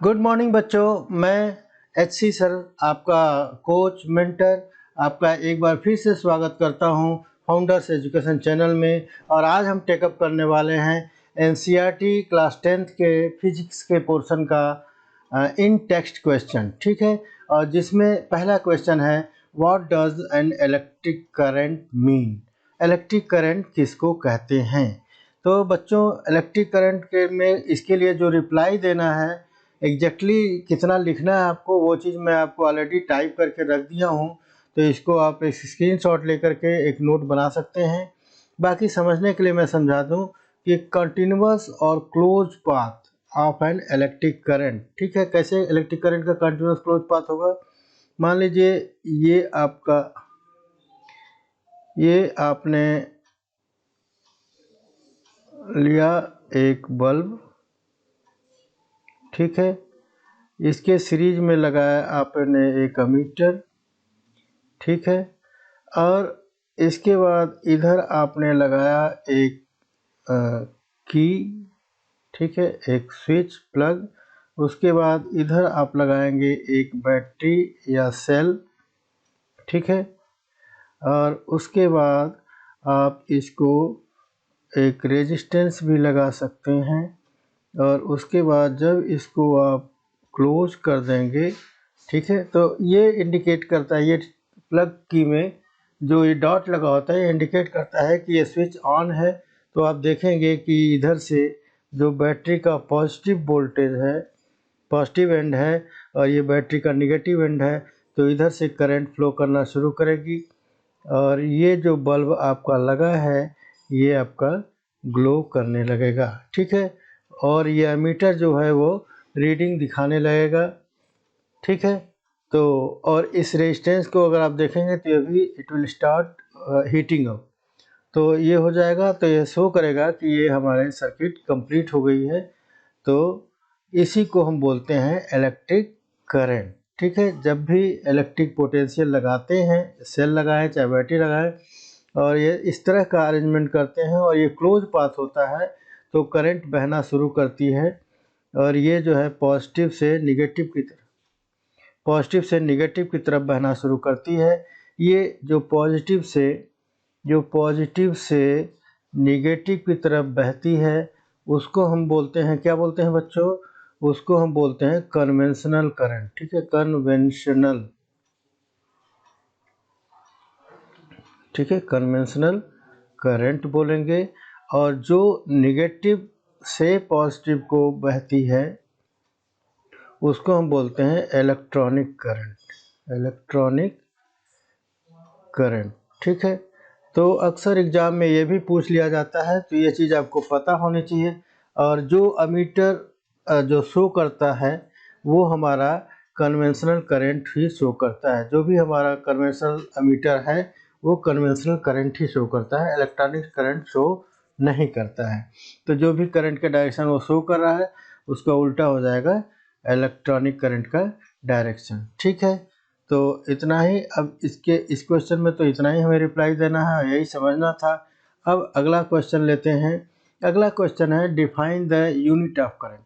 Good morning बच्चों, मैं HC sir आपका कोच मेंटर आपका एक बार फिर से स्वागत करता हूं फाउंडर्स एजुकेशन चैनल में। और आज हम टेकअप करने वाले हैं NCERT क्लास 10th के फिजिक्स के पोर्शन का इन टेक्स्ट क्वेश्चन, ठीक है। और जिसमें पहला क्वेश्चन है, what does an electric current mean. Electric current किसको कहते हैं। तो बच्चों, इलेक्ट्रिक करंट के में इसके लिए जो रिप्लाई देना है, एग्जैक्टली कितना लिखना है आपको, वो चीज़ मैं आपको ऑलरेडी टाइप करके रख दिया हूँ। तो इसको आप एक स्क्रीनशॉट लेकर के एक नोट बना सकते हैं। बाकी समझने के लिए मैं समझा दूँ कि कंटिन्यूअस और close path of an electric current, ठीक है। कैसे इलेक्ट्रिक करंट का कंटिन्यूअस क्लोज पाथ होगा। मान लीजिए ये आपने लिया एक बल्ब, ठीक है। इसके सीरीज में लगाया आपने एक अमीटर, ठीक है। और इसके बाद इधर आपने लगाया एक की, ठीक है, एक स्विच प्लग। उसके बाद इधर आप लगाएंगे एक बैटरी या सेल, ठीक है। और उसके बाद आप इसको एक रेजिस्टेंस भी लगा सकते हैं। और उसके बाद जब इसको आप क्लोज कर देंगे, ठीक है, तो ये इंडिकेट करता है, ये प्लग की में जो ये डॉट लगा होता है, ये इंडिकेट करता है कि ये स्विच ऑन है। तो आप देखेंगे कि इधर से जो बैटरी का पॉजिटिव वोल्टेज है, पॉजिटिव एंड है, और ये बैटरी का निगेटिव एंड है, तो इधर से करंट फ्लो करना शुरू करेगी। और ये जो बल्ब आपका लगा है, ये आपका ग्लो करने लगेगा, ठीक है। और ये एमीटर जो है वो रीडिंग दिखाने लगेगा, ठीक है। तो और इस रेजिस्टेंस को अगर आप देखेंगे तो ये भी it will start heating up. तो ये हो जाएगा, तो ये शो करेगा कि ये हमारे सर्किट कंप्लीट हो गई है। तो इसी को हम बोलते हैं इलेक्ट्रिक करंट, ठीक है। जब भी इलेक्ट्रिक पोटेंशियल लगाते हैं, सेल लगाए चाहे बैटरी लगाए, और ये इस तरह का अरेंजमेंट करते हैं और ये क्लोज पाथ होता है, तो करंट बहना शुरू करती है। और ये जो है पॉजिटिव से निगेटिव की तरफ बहना शुरू करती है। ये जो पॉजिटिव से निगेटिव की तरफ बहती है, उसको हम बोलते हैं, क्या बोलते हैं बच्चों, उसको हम बोलते हैं कन्वेंशनल करंट, ठीक है। कन्वेंशनल, ठीक है, कन्वेंशनल करंट बोलेंगे। और जो निगेटिव से पॉजिटिव को बहती है, उसको हम बोलते हैं इलेक्ट्रॉनिक करंट, ठीक है। तो अक्सर एग्जाम में ये भी पूछ लिया जाता है, तो ये चीज़ आपको पता होनी चाहिए। और जो अमीटर जो शो करता है, वो हमारा कन्वेंशनल करंट ही शो करता है। जो भी हमारा कन्वेंशनल अमीटर है, वो कन्वेंशनल करंट ही शो करता है, इलेक्ट्रॉनिक करंट शो नहीं करता है। तो जो भी करंट का डायरेक्शन वो शो कर रहा है, उसका उल्टा हो जाएगा इलेक्ट्रॉनिक करंट का डायरेक्शन, ठीक है। तो इतना ही, अब इस क्वेश्चन में तो इतना ही हमें रिप्लाई देना है, यही समझना था। अब अगला क्वेश्चन लेते हैं। अगला क्वेश्चन है, define the unit of current.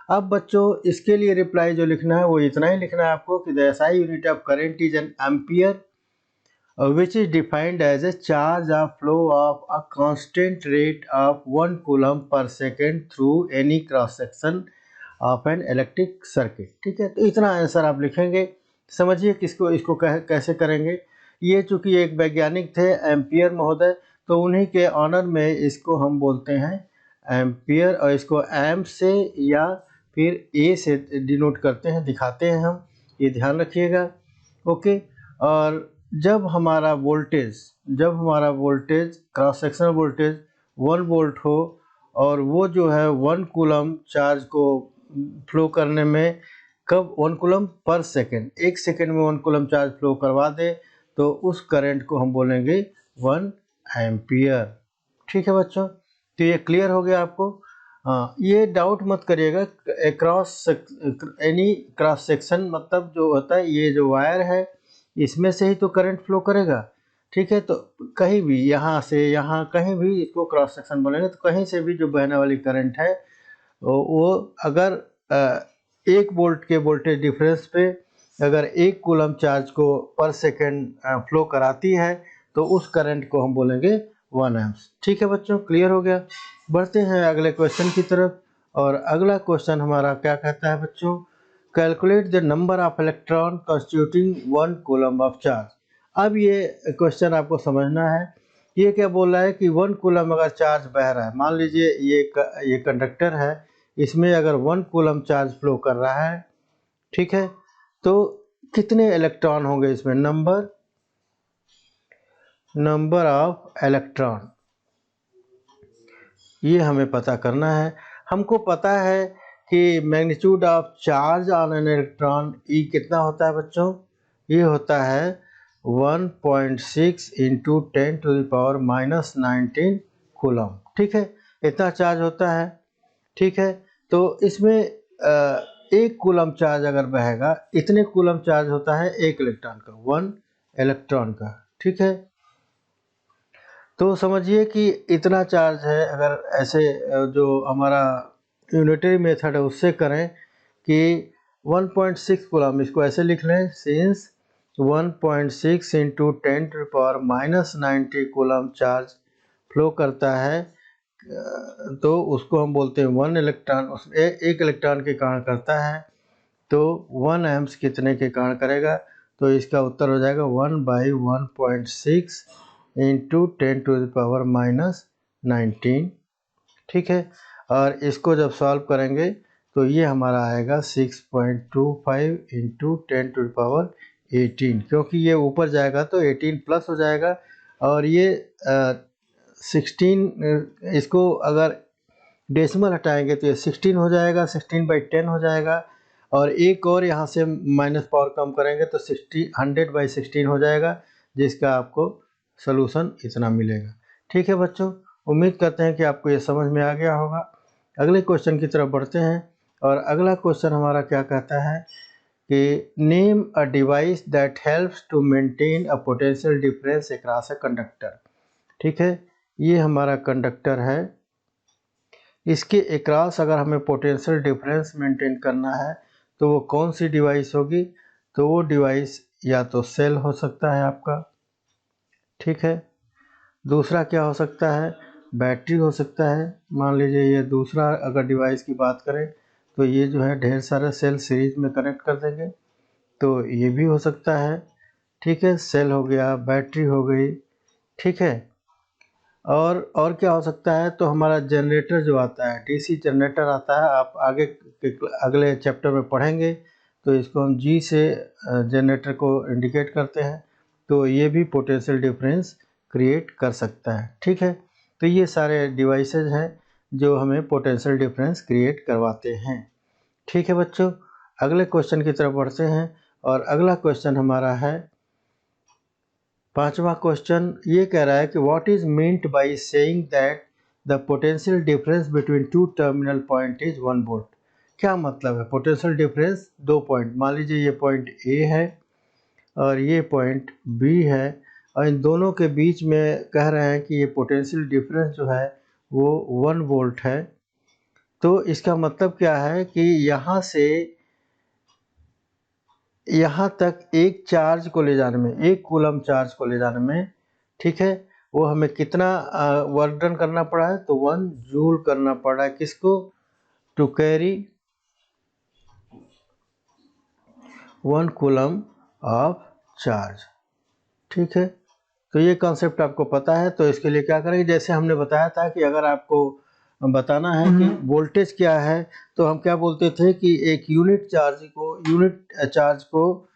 अब बच्चों, इसके लिए रिप्लाई जो लिखना है वो इतना ही लिखना है आपको कि the SI unit of current is an ampere which is defined as a charge of flow of a constant rate of 1 coulomb per second through any cross section of an electric circuit, ठीक है। तो इतना answer आप लिखेंगे। समझिए किसको इसको कैसे करेंगे। ये चूंकि एक वैज्ञानिक थे एम्पियर महोदय, तो उन्हीं के ऑनर में इसको हम बोलते हैं एम्पियर, और इसको एम्प से या फिर ए से डिनोट करते हैं, दिखाते हैं हम, ये ध्यान रखिएगा, ओके। और जब हमारा voltage cross sectional voltage 1 volt हो, और वो जो है 1 कूलम चार्ज को फ्लो करने में, कब 1 कूलम पर सेकेंड, 1 सेकेंड में 1 कूलम चार्ज फ्लो करवा दे, तो उस करंट को हम बोलेंगे 1 एम्पियर, ठीक है बच्चों। तो ये क्लियर हो गया आपको। हाँ, ये डाउट मत करिएगा, एनी क्रॉस सेक्शन मतलब जो होता है, ये जो वायर है इसमें से ही तो करंट फ्लो करेगा, ठीक है। तो कहीं भी, यहाँ से यहाँ कहीं भी इसको क्रॉस सेक्शन बोलेंगे, तो कहीं से भी जो बहने वाली करंट है, वो अगर 1 वोल्ट के वोल्टेज डिफरेंस पे अगर 1 कूलम चार्ज को पर सेकेंड फ्लो कराती है तो उस करंट को हम बोलेंगे 1 एम्प्स। ठीक है बच्चों, क्लियर हो गया। बढ़ते हैं अगले क्वेश्चन की तरफ, और अगला क्वेश्चन हमारा क्या कहता है बच्चों, calculate the number of electron constituting 1 coulomb of charge. अब ये क्वेश्चन आपको समझना है, ये क्या बोल रहा है कि 1 कूलम अगर चार्ज बह रहा है, मान लीजिए ये कंडक्टर है, इसमें अगर 1 कूलम चार्ज फ्लो कर रहा है, ठीक है, तो कितने इलेक्ट्रॉन होंगे इसमें, नंबर ऑफ इलेक्ट्रॉन, ये हमें पता करना है। हमको पता है कि magnitude of charge on an electron e कितना होता है बच्चों, ये होता है 1.6 इंटू 10⁻⁻19 कूलम। ठीक है, इतना चार्ज होता है। ठीक है, तो इसमें 1 कूलम चार्ज अगर बहेगा, इतने कूलम चार्ज होता है 1 इलेक्ट्रॉन का, 1 इलेक्ट्रॉन का। ठीक है, तो समझिए कि इतना चार्ज है, अगर ऐसे जो हमारा यूनिटरी मेथड है उससे करें कि 1.6 कूलम, इसको ऐसे लिख लें, since 1.6 into 10⁻⁻90 coulomb charge flow करता है, तो उसको हम बोलते हैं 1 इलेक्ट्रॉन, उसमें 1 इलेक्ट्रॉन के कारण करता है, तो 1 एम्प्स कितने के कारण करेगा, तो इसका उत्तर हो जाएगा 1/1.6 इंटू 10⁻⁻19। ठीक है, और इसको जब सॉल्व करेंगे तो ये हमारा आएगा 6.25 इंटू 10⁻18, क्योंकि ये ऊपर जाएगा तो 18 प्लस हो जाएगा, और ये 16, इसको अगर डेसिमल हटाएंगे तो ये 16 हो जाएगा, 16/10 हो जाएगा, और एक और यहाँ से माइनस पावर कम करेंगे तो 100/16 हो जाएगा, जिसका आपको सलूशन इतना मिलेगा। ठीक है बच्चों, उम्मीद करते हैं कि आपको ये समझ में आ गया होगा। अगले क्वेश्चन की तरफ बढ़ते हैं, और अगला क्वेश्चन हमारा क्या कहता है कि name a device that helps to maintain a potential difference across a conductor. ठीक है, ये हमारा कंडक्टर है, इसके अक्रॉस अगर हमें पोटेंशियल डिफरेंस मेंटेन करना है तो वो कौन सी डिवाइस होगी, तो वो डिवाइस या तो सेल हो सकता है आपका, ठीक है, दूसरा क्या हो सकता है, बैटरी हो सकता है। मान लीजिए ये दूसरा अगर डिवाइस की बात करें तो ये जो है ढेर सारे सेल सीरीज में कनेक्ट कर देंगे, तो ये भी हो सकता है। ठीक है, सेल हो गया, बैटरी हो गई। ठीक है, और क्या हो सकता है, तो हमारा जनरेटर जो आता है, डीसी जनरेटर आता है, आप आगे अगले चैप्टर में पढ़ेंगे, तो इसको हम जी से जनरेटर को इंडिकेट करते हैं, तो ये भी पोटेंशियल डिफरेंस क्रिएट कर सकता है। ठीक है, तो ये सारे डिवाइसेज हैं जो हमें पोटेंशियल डिफरेंस क्रिएट करवाते हैं। ठीक है बच्चों, अगले क्वेश्चन की तरफ बढ़ते हैं, और अगला क्वेश्चन हमारा है 5वां क्वेश्चन। ये कह रहा है कि what is meant by saying that the potential difference between two terminal point is 1 volt. क्या मतलब है, पोटेंशियल डिफरेंस 2 पॉइंट, मान लीजिए ये पॉइंट ए है और ये पॉइंट बी है, और इन दोनों के बीच में कह रहे हैं कि ये पोटेंशियल डिफरेंस जो है वो 1 वोल्ट है। तो इसका मतलब क्या है कि यहाँ से यहाँ तक एक चार्ज को ले जाने में, 1 कूलम चार्ज को ले जाने में, ठीक है, वो हमें कितना वर्क डन करना पड़ा है, तो 1 जूल करना पड़ा है, किसको, to carry 1 coulomb of charge. ठीक है, तो ये कॉन्सेप्ट आपको पता है, तो इसके लिए क्या करेंगे, जैसे हमने बताया था कि अगर आपको बताना है कि वोल्टेज क्या है, तो हम क्या बोलते थे कि एक यूनिट चार्ज को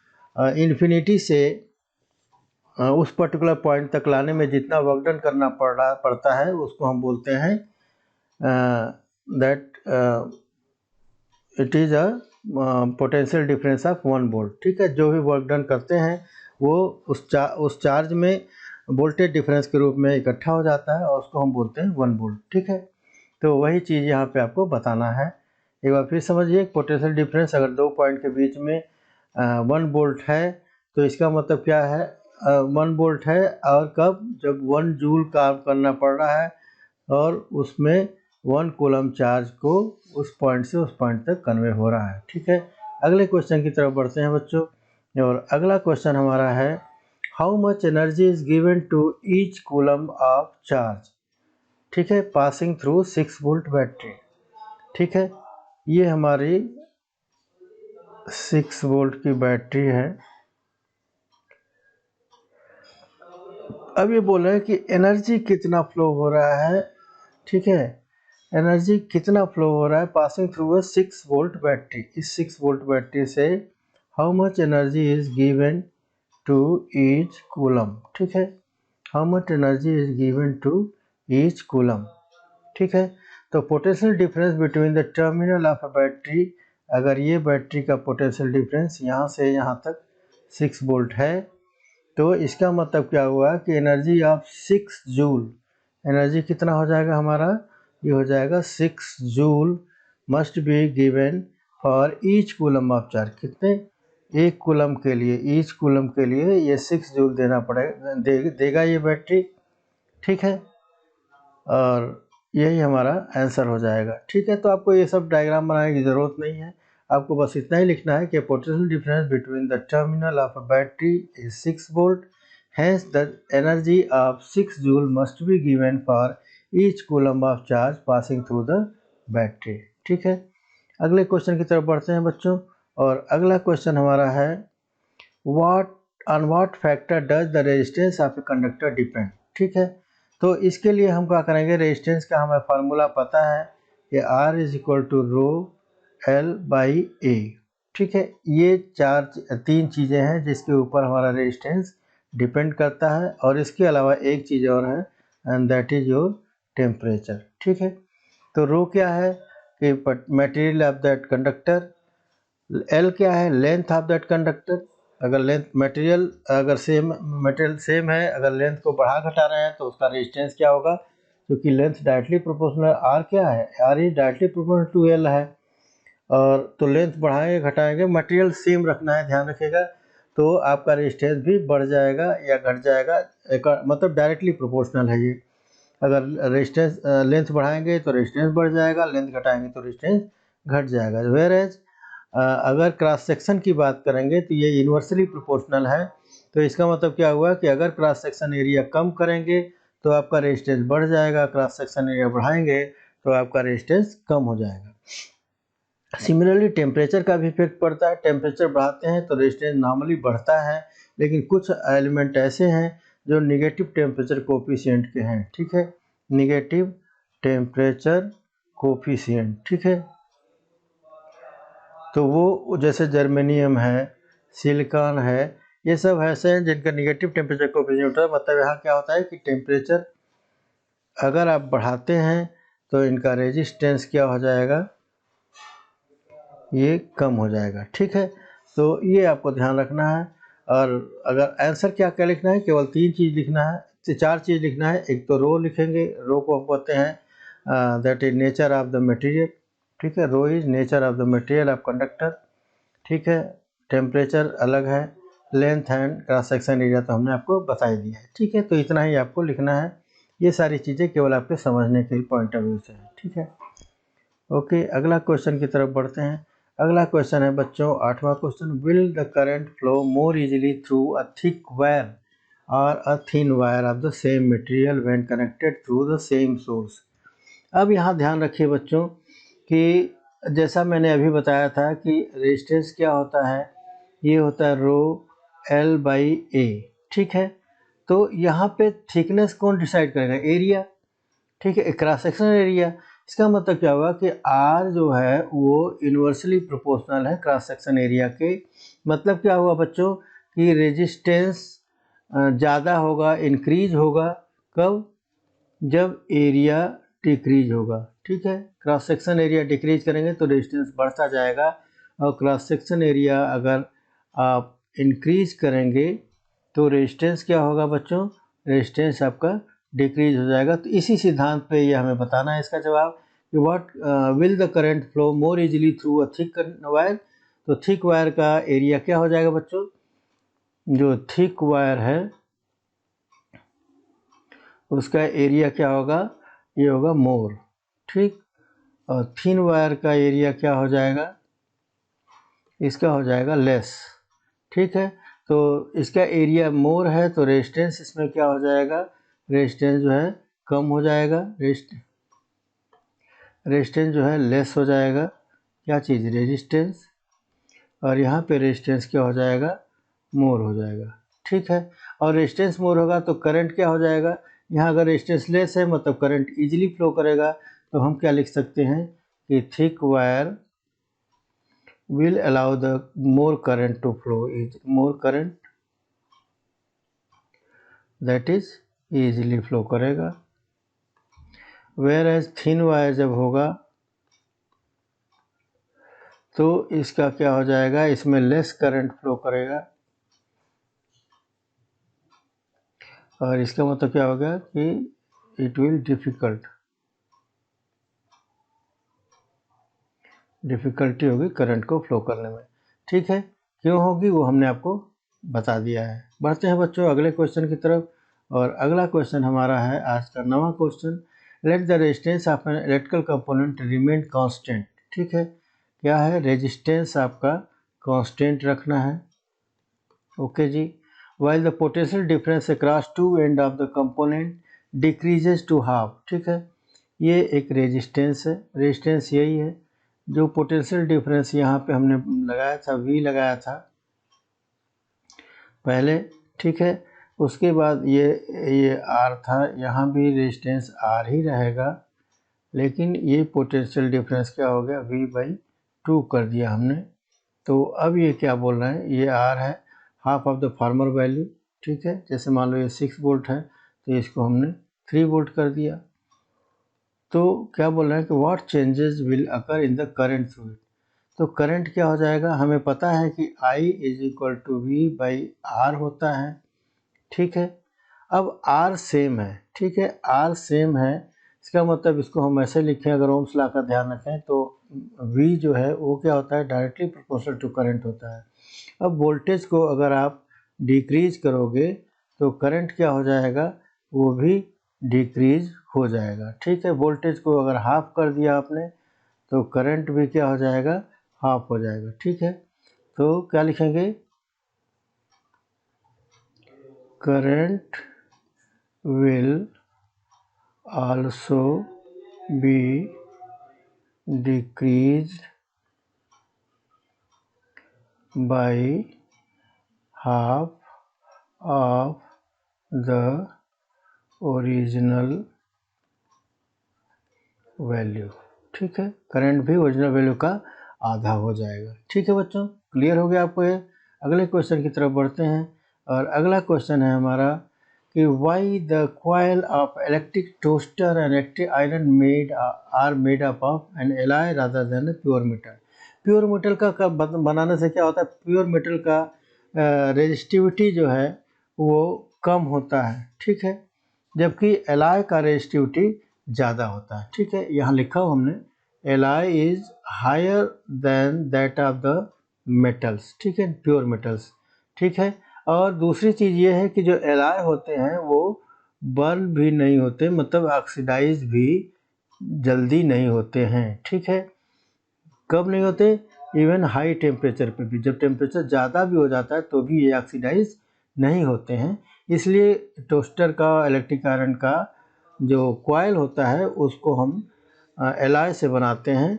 इन्फिनिटी से उस पर्टिकुलर पॉइंट तक लाने में जितना वर्क डन करना पड़ता है, उसको हम बोलते हैं that it is a potential difference of 1 volt. ठीक है, जो भी वर्क डन करते हैं वो उस चार्ज में वोल्टेज डिफरेंस के रूप में इकट्ठा हो जाता है, और उसको हम बोलते हैं 1 वोल्ट। ठीक है, तो वही चीज़ यहाँ पे आपको बताना है। एक बार फिर समझिए, पोटेंशियल डिफरेंस अगर 2 पॉइंट के बीच में 1 वोल्ट है, तो इसका मतलब क्या है, 1 वोल्ट है, और कब, जब 1 जूल काम करना पड़ रहा है, और उसमें 1 कूलम चार्ज को उस पॉइंट से उस पॉइंट तक कन्वे हो रहा है। ठीक है, अगले क्वेश्चन की तरफ बढ़ते हैं बच्चों। और अगला क्वेश्चन हमारा है how much energy is given to each coulomb of charge. ठीक है, पासिंग थ्रू 6 वोल्ट बैटरी। ठीक है, ये हमारी 6 वोल्ट की बैटरी है। अब ये बोल रहे हैं कि एनर्जी कितना फ्लो हो रहा है। ठीक है, एनर्जी कितना फ्लो हो रहा है passing through a 6 volt battery. इस 6 वोल्ट बैटरी से how much energy is given to each coulomb. ठीक है, how much energy is given to each coulomb. ठीक है, तो potential difference between the terminal of a battery, अगर ये battery का पोटेंशियल डिफरेंस यहाँ से यहाँ तक 6 वोल्ट है, तो इसका मतलब क्या हुआ कि एनर्जी ऑफ 6 जूल, एनर्जी कितना हो जाएगा हमारा, ये हो जाएगा 6 joule must be given for each coulomb of charge. कितने, एक कूलम के लिए, ईच कूलम के लिए ये 6 जूल देना पड़ेगा, देगा ये बैटरी। ठीक है, और यही हमारा आंसर हो जाएगा। ठीक है, तो आपको ये सब डायग्राम बनाने की ज़रूरत नहीं है, आपको बस इतना ही लिखना है कि potential difference between the terminal of a battery is 6 volt, hence the energy of 6 joule must be given for each coulomb of charge passing through the battery. ठीक है, अगले क्वेश्चन की तरफ बढ़ते हैं बच्चों। और अगला क्वेश्चन हमारा है what on what factor does the resistance of a conductor depend. ठीक है, तो इसके लिए हम क्या करेंगे, रेजिस्टेंस का हमें फार्मूला पता है कि R is equal to rho L by A. ठीक है, ये तीन चीज़ें हैं जिसके ऊपर हमारा रेजिस्टेंस डिपेंड करता है, और इसके अलावा एक चीज़ और है and that is your temperature. ठीक है, तो रो क्या है कि material of that conductor, L क्या है लेंथ ऑफ दैट कंडक्टर, अगर लेंथ मटेरियल अगर मटेरियल सेम है, अगर लेंथ को बढ़ा घटा रहे हैं तो उसका रेजिस्टेंस क्या होगा, क्योंकि लेंथ डायरेक्टली प्रोपोर्शनल, आर क्या है, R is directly proportional to L है, और तो लेंथ बढ़ाएंगे घटाएंगे, मटेरियल सेम रखना है, ध्यान रखिएगा, तो आपका रेजिस्टेंस भी बढ़ जाएगा या घट जाएगा, मतलब डायरेक्टली प्रोपोर्शनल है ये। अगर रेजिस्टेंस लेंथ बढ़ाएंगे तो रेजिस्टेंस बढ़ जाएगा, लेंथ घटाएंगे तो रेजिस्टेंस घट जाएगा। वेयर एज अगर क्रॉस सेक्शन की बात करेंगे तो ये यूनिवर्सली प्रोपोर्शनल है, तो इसका मतलब क्या हुआ कि अगर क्रॉस सेक्शन एरिया कम करेंगे तो आपका रेजिस्टेंस बढ़ जाएगा, क्रॉस सेक्शन एरिया बढ़ाएंगे तो आपका रेजिस्टेंस कम हो जाएगा। सिमिलरली टेम्परेचर का भी इफेक्ट पड़ता है, टेम्परेचर बढ़ाते हैं तो रेजिस्टेंस नॉर्मली बढ़ता है, लेकिन कुछ एलिमेंट ऐसे हैं जो निगेटिव टेम्परेचर कोफिशिएंट के हैं। ठीक है, निगेटिव टेम्परेचर कोफिशिएंट। ठीक है, तो वो जैसे जर्मेनियम है, सिलिकॉन है, ये सब ऐसे हैं जिनका निगेटिव टेम्परेचर कोफिशिएंट होता है। मतलब यहाँ क्या होता है कि टेम्परेचर अगर आप बढ़ाते हैं तो इनका रेजिस्टेंस क्या हो जाएगा, ये कम हो जाएगा। ठीक है, तो ये आपको ध्यान रखना है। और अगर आंसर क्या क्या लिखना है, केवल 3 चीज़ लिखना है, 4 चीज़ लिखना है। एक तो रो लिखेंगे, रो को हम कहते हैं that is nature of the material. ठीक है, rho is nature of the material of conductor. ठीक है, टेम्परेचर अलग है, length and cross section area तो हमने आपको बता ही दिया है। ठीक है, तो इतना ही आपको लिखना है, ये सारी चीज़ें केवल आपके समझने के पॉइंट ऑफ व्यू से है। ठीक है, ओके, अगला क्वेश्चन की तरफ बढ़ते हैं। अगला क्वेश्चन है बच्चों 8वां question, will the current flow more easily through a thick wire और a thin wire of the same material when connected through the same source. अब यहाँ ध्यान रखिए बच्चों कि जैसा मैंने अभी बताया था कि रेजिस्टेंस क्या होता है, ये होता है रो एल बाई ए। ठीक है, तो यहाँ पे थिकनेस कौन डिसाइड करेगा, एरिया। ठीक है, क्रॉस सेक्शनल एरिया। इसका मतलब क्या हुआ कि आर जो है वो इन्वर्सली प्रोपोर्शनल है क्रॉस सेक्शन एरिया के। मतलब क्या हुआ बच्चों कि रेजिस्टेंस ज़्यादा होगा, इंक्रीज होगा, कब, जब एरिया डिक्रीज होगा। ठीक है, क्रॉस सेक्शन एरिया डिक्रीज करेंगे तो रेजिस्टेंस बढ़ता जाएगा, और क्रॉस सेक्शन एरिया अगर आप इंक्रीज करेंगे तो रेजिस्टेंस क्या होगा बच्चों, रेजिस्टेंस आपका डिक्रीज हो जाएगा। तो इसी सिद्धांत पे ये हमें बताना है इसका जवाब कि what will the current flow more easily through a thick wire. तो थिक वायर का एरिया क्या हो जाएगा बच्चों, जो थिक वायर है उसका एरिया क्या होगा, ये होगा मोर। ठीक। और थिन वायर का एरिया क्या हो जाएगा, इसका हो जाएगा लेस, ठीक है। तो इसका एरिया मोर है तो रेजिस्टेंस इसमें क्या हो जाएगा, रेजिस्टेंस जो है कम हो जाएगा, रेजिस्टेंस जो है लेस हो जाएगा, क्या चीज़, रेजिस्टेंस, और यहाँ पे रेजिस्टेंस क्या हो जाएगा, मोर हो जाएगा, ठीक है। और रेजिस्टेंस मोर होगा तो करंट क्या हो जाएगा, यहाँ अगर रेजिस्टेंस लेस है मतलब करंट इजीली फ्लो करेगा, तो हम क्या लिख सकते हैं कि thick wire will allow the more current to flow, is more current that is easily flow करेगा। whereas thin wire जब होगा तो इसका क्या हो जाएगा, इसमें लेस करंट फ्लो करेगा, और इसका मतलब क्या होगा कि इट विल डिफ़िकल्टी होगी करंट को फ्लो करने में, ठीक है। क्यों होगी वो हमने आपको बता दिया है। बढ़ते हैं बच्चों अगले क्वेश्चन की तरफ, और अगला क्वेश्चन हमारा है आज का नवा question, let the resistance of an electrical component remain constant, ठीक है। क्या है, रेजिस्टेंस आपका कांस्टेंट रखना है, ओके जी। While the potential difference across two end of the component decreases to half, ठीक है। ये एक रेजिस्टेंस है, रेजिस्टेंस यही है जो पोटेंशियल डिफरेंस यहाँ पे हमने लगाया था, V लगाया था पहले, ठीक है। उसके बाद ये R था, यहाँ भी रेजिस्टेंस R ही रहेगा, लेकिन ये पोटेंशियल डिफरेंस क्या हो गया, V/2 कर दिया हमने। तो अब ये क्या बोल रहे हैं, ये R है half of the farmer value, ठीक है। जैसे मान लो ये 6 वोल्ट है तो इसको हमने 3 वोल्ट कर दिया। तो क्या बोल रहे हैं कि what changes will occur in the current through it, तो करंट क्या हो जाएगा, हमें पता है कि I = V/R होता है, ठीक है। अब R सेम है, ठीक है, R सेम है, इसका मतलब इसको हम ऐसे लिखें, अगर ओम्स लॉ का ध्यान रखें तो V जो है वो क्या होता है, डायरेक्टली प्रोपोर्शनल टू करंट होता है। अब वोल्टेज को अगर आप डिक्रीज करोगे तो करंट क्या हो जाएगा, वो भी डिक्रीज हो जाएगा, ठीक है। वोल्टेज को अगर हाफ कर दिया आपने तो करंट भी क्या हो जाएगा, हाफ हो जाएगा, ठीक है। तो क्या लिखेंगे, current will also be decrease by half of the original value, ठीक है। करंट भी ओरिजिनल वैल्यू का आधा हो जाएगा, ठीक है बच्चों, क्लियर हो गया आपको ये। अगले क्वेश्चन की तरफ बढ़ते हैं, और अगला क्वेश्चन है हमारा कि why the coil of electric toaster and electric iron made up of an alloy rather than pure metal. Pure metal का बनाने से क्या होता है, प्योर मेटल का रेजिस्टिविटी जो है वो कम होता है, ठीक है, जबकि एलॉय का रेजिस्टिविटी ज़्यादा होता है, ठीक है। यहाँ लिखा हो हमने, alloy is higher than that of the metals, ठीक है, प्योर मेटल्स, ठीक है। और दूसरी चीज़ ये है कि जो एलॉय होते हैं वो बर्न भी नहीं होते, मतलब ऑक्सीडाइज भी जल्दी नहीं होते हैं, ठीक है। कब नहीं होते, इवन हाई टेम्परेचर पे भी, जब टेम्परेचर ज़्यादा भी हो जाता है तो भी ये ऑक्सीडाइज नहीं होते हैं। इसलिए टोस्टर का, इलेक्ट्रिक आयरन का जो कॉइल होता है उसको हम एलॉय से बनाते हैं,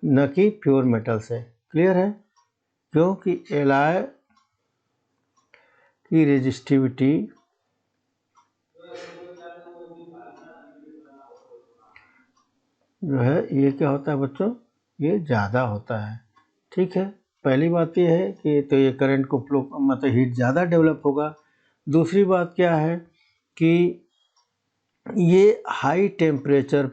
न कि प्योर मेटल से, क्लियर है। क्योंकि एलॉय की रेजिस्टिविटी जो है ये क्या होता है बच्चों, ये ज़्यादा होता है, ठीक है। पहली बात ये है कि तो ये करंट को फ्लो, मतलब हीट ज़्यादा डेवलप होगा। दूसरी बात क्या है कि ये हाई टेम्परेचर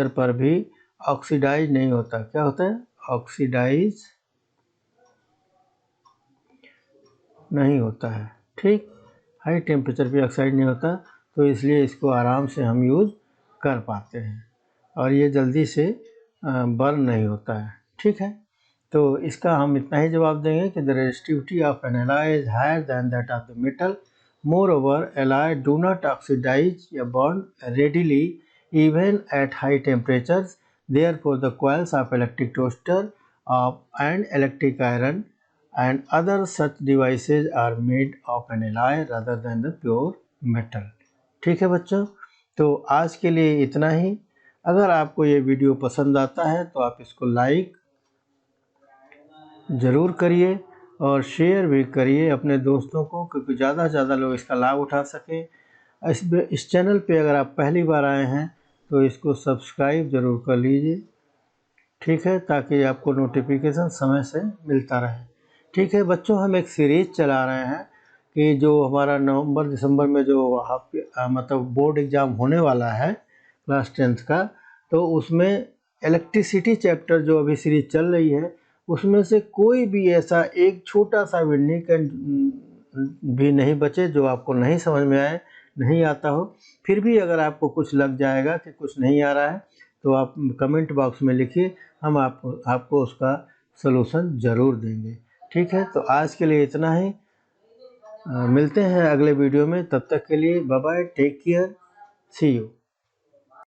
पर भी ऑक्सीडाइज नहीं होता, क्या होता है, ऑक्सीडाइज नहीं होता है, ठीक। हाई टेम्परेचर पे ऑक्साइड नहीं होता, तो इसलिए इसको आराम से हम यूज़ कर पाते हैं, और ये जल्दी से बर्न नहीं होता है, ठीक है। तो इसका हम इतना ही जवाब देंगे कि the resistivity of an alloy is higher than that of the metal, Moreover, alloy do not oxidize या burn readily even at high temperatures. Therefore, the coils of electric toaster and electric iron and other such devices are made of an alloy rather than the pure metal. ठीक है बच्चों, तो आज के लिए इतना ही। अगर आपको ये वीडियो पसंद आता है तो आप इसको लाइक ज़रूर करिए और शेयर भी करिए अपने दोस्तों को, क्योंकि ज़्यादा से ज़्यादा लोग इसका लाभ उठा सकें। इस चैनल पे अगर आप पहली बार आए हैं तो इसको सब्सक्राइब ज़रूर कर लीजिए, ठीक है, ताकि आपको नोटिफिकेशन समय से मिलता रहे। ठीक है बच्चों, हम एक सीरीज़ चला रहे हैं कि जो हमारा नवंबर दिसंबर में जो मतलब बोर्ड एग्ज़ाम होने वाला है क्लास 10th का, तो उसमें इलेक्ट्रिसिटी चैप्टर जो अभी सीरीज चल रही है उसमें से कोई भी ऐसा एक छोटा सा भी नहीं बचे जो आपको नहीं समझ में आए, नहीं आता हो। फिर भी अगर आपको कुछ लग जाएगा कि कुछ नहीं आ रहा है तो आप कमेंट बॉक्स में लिखिए, हम आपको उसका सलूशन ज़रूर देंगे। ठीक है, तो आज के लिए इतना ही। मिलते हैं अगले वीडियो में, तब तक के लिए bye bye, take care, see you.